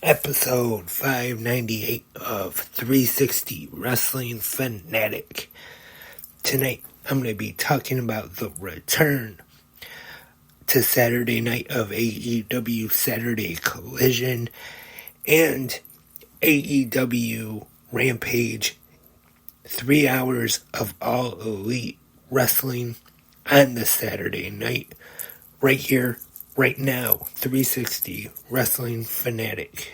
Episode 598 of 360 Wrestling Fanatic. Tonight, I'm going to be talking about the return to Saturday night of AEW Saturday Collision and AEW Rampage. 3 hours of all elite wrestling on the Saturday night. Right here, right now, 360 Wrestling Fanatic.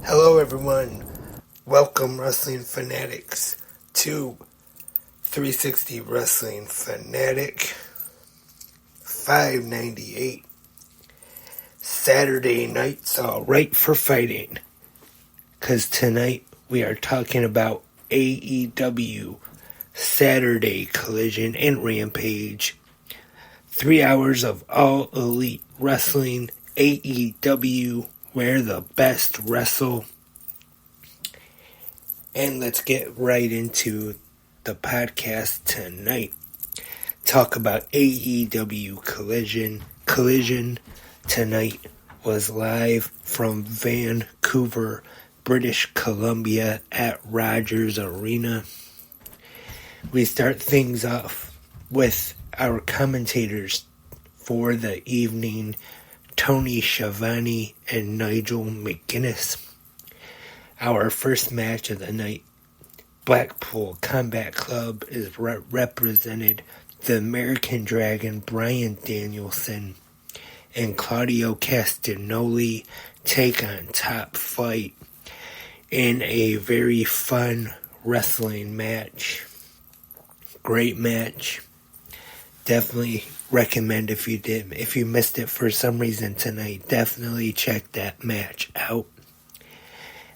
Hello everyone, welcome Wrestling Fanatics to 360 Wrestling Fanatic 598. Saturday night's alright for fighting, cause tonight we are talking about AEW Saturday Collision and Rampage. 3 hours of all elite wrestling, AEW, where the best wrestle. And let's get right into the podcast tonight. Talk about AEW Collision. Collision tonight was live from Vancouver, British Columbia at Rogers Arena. We start things off with our commentators for the evening, Tony Schiavone and Nigel McGuinness. Our first match of the night, Blackpool Combat Club, is represented the American Dragon Bryan Danielson and Claudio Castagnoli take on Top Flight in a very fun wrestling match. Great match. Definitely recommend if you missed it for some reason tonight, definitely check that match out.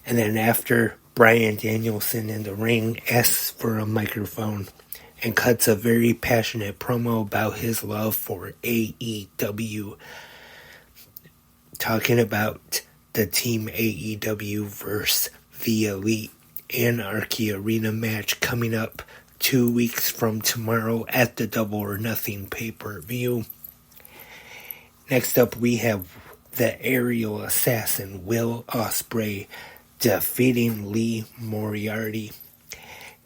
And then after, Bryan Danielson in the ring asks for a microphone and cuts a very passionate promo about his love for AEW, talking about the Team AEW versus the Elite Anarchy Arena match coming up 2 weeks from tomorrow at the Double or Nothing pay-per-view. Next up, we have the aerial assassin Will Ospreay defeating Lee Moriarty.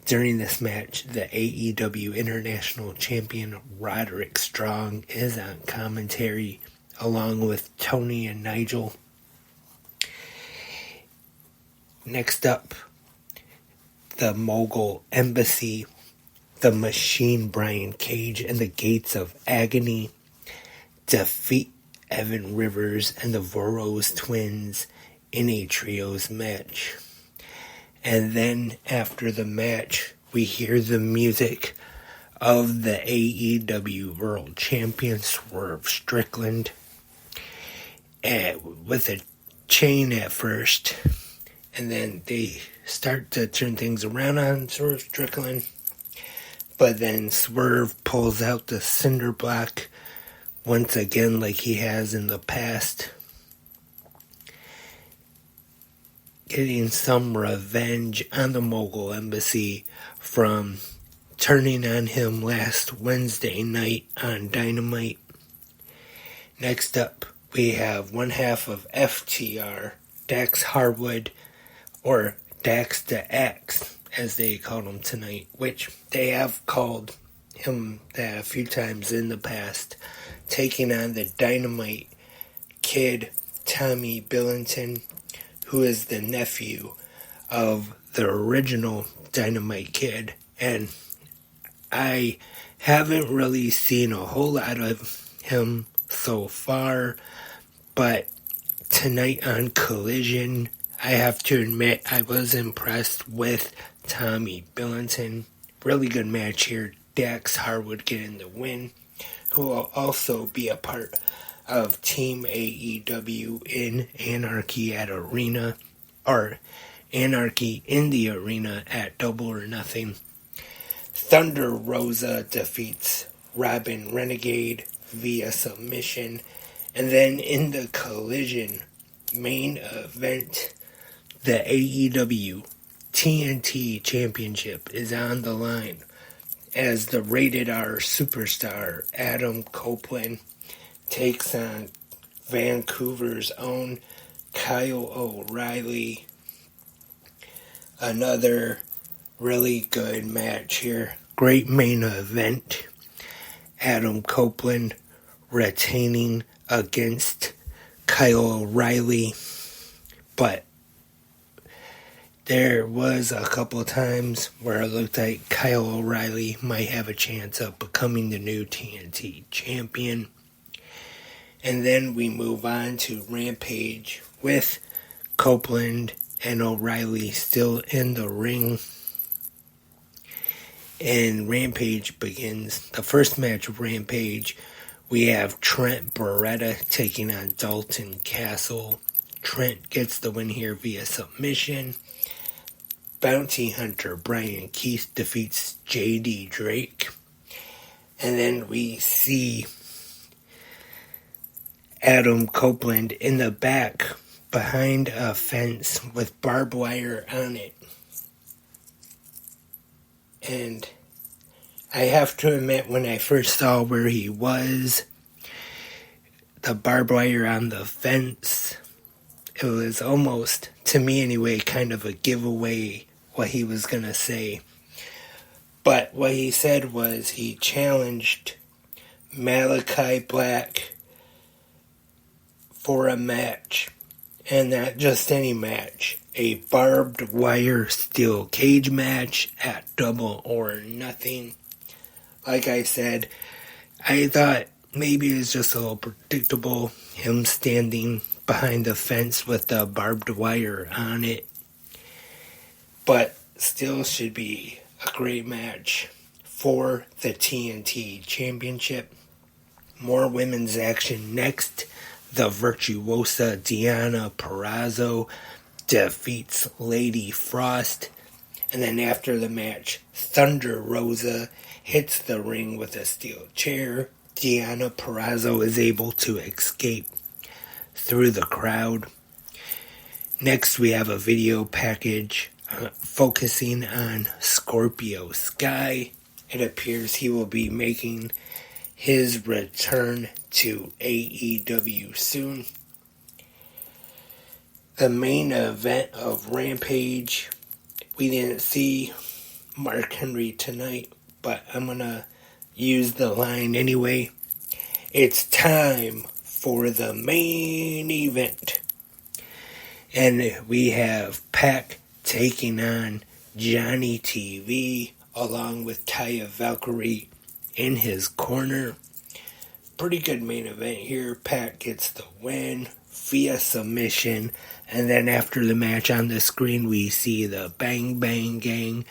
During this match, the AEW International Champion Roderick Strong is on commentary along with Tony and Nigel. Next up, the Mogul Embassy, the Machine Brian Cage, and the Gates of Agony defeat Evan Rivers and the Voros twins in a trios match. And then after the match, we hear the music of the AEW World Champion Swerve Strickland with a chain at first, and then they start to turn things around on Swerve Strickland, but then Swerve pulls out the cinder block once again like he has in the past, getting some revenge on the Mogul Embassy from turning on him last Wednesday night on Dynamite. Next up, we have one half of FTR, Dax Harwood, or Dax the Axe, as they called him tonight, which they have called him that a few times in the past, taking on the Dynamite Kid, Tommy Billington, who is the nephew of the original Dynamite Kid. And I haven't really seen a whole lot of him so far, but tonight on Collision, I have to admit I was impressed with Tommy Billington. Really good match here. Dax Harwood getting the win, who will also be a part of Team AEW in Anarchy at Arena, or Anarchy in the Arena at Double or Nothing. Thunder Rosa defeats Robin Renegade via submission. And then in the Collision main event, the AEW TNT Championship is on the line as the Rated R superstar Adam Copeland takes on Vancouver's own Kyle O'Reilly. Another really good match here. Great main event. Adam Copeland retaining against Kyle O'Reilly. But there was a couple times where it looked like Kyle O'Reilly might have a chance of becoming the new TNT champion. And then we move on to Rampage with Copeland and O'Reilly still in the ring. And Rampage begins. The first match of Rampage, we have Trent Beretta taking on Dalton Castle. Trent gets the win here via submission. Bounty Hunter Brian Keith defeats J.D. Drake. And then we see Adam Copeland in the back behind a fence with barbed wire on it. And I have to admit, when I first saw where he was, the barbed wire on the fence, it was almost, to me anyway, kind of a giveaway what he was going to say. But what he said was he challenged Malachi Black for a match. And not just any match. A barbed wire steel cage match at Double or Nothing. Like I said, I thought maybe it's just a little predictable, him standing behind the fence with the barbed wire on it. But still should be a great match for the TNT Championship. More women's action next. The virtuosa Deonna Purrazzo defeats Lady Frost. And then after the match, Thunder Rosa hits the ring with a steel chair. Deonna Purrazzo is able to escape through the crowd. Next, we have a video package focusing on Scorpio Sky. It appears he will be making his return to AEW soon. The main event of Rampage, we didn't see Mark Henry tonight, but I'm going to use the line anyway. It's time for the main event. And we have Pac taking on Johnny TV along with Taya Valkyrie in his corner. Pretty good main event here. Pac gets the win via submission. And then after the match on the screen, we see the Bang Bang Gang,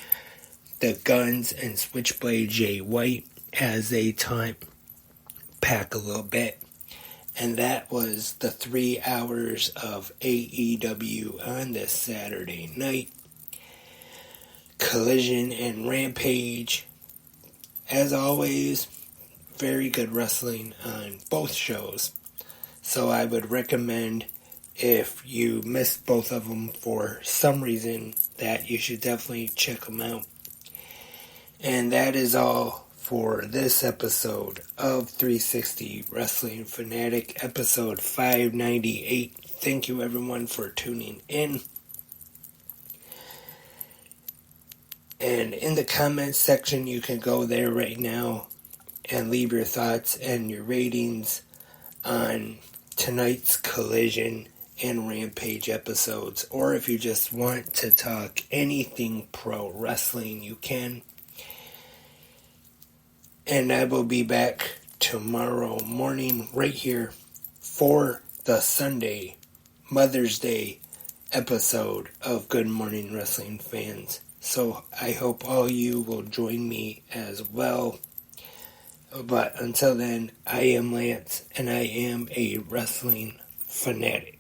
the Guns, and Switchblade Jay White as they taunt Pac a little bit. And that was the 3 hours of AEW on this Saturday night. Collision and Rampage. As always, very good wrestling on both shows. So I would recommend, if you missed both of them for some reason, that you should definitely check them out. And that is all for this episode of 360 Wrestling Fanatic, episode 598. Thank you everyone for tuning in. And in the comments section, you can go there right now and leave your thoughts and your ratings on tonight's Collision and Rampage episodes. Or if you just want to talk anything pro wrestling, you can. And I will be back tomorrow morning right here for the Sunday Mother's Day episode of Good Morning Wrestling Fans. So I hope all you will join me as well. But until then, I am Lance, and I am a wrestling fanatic.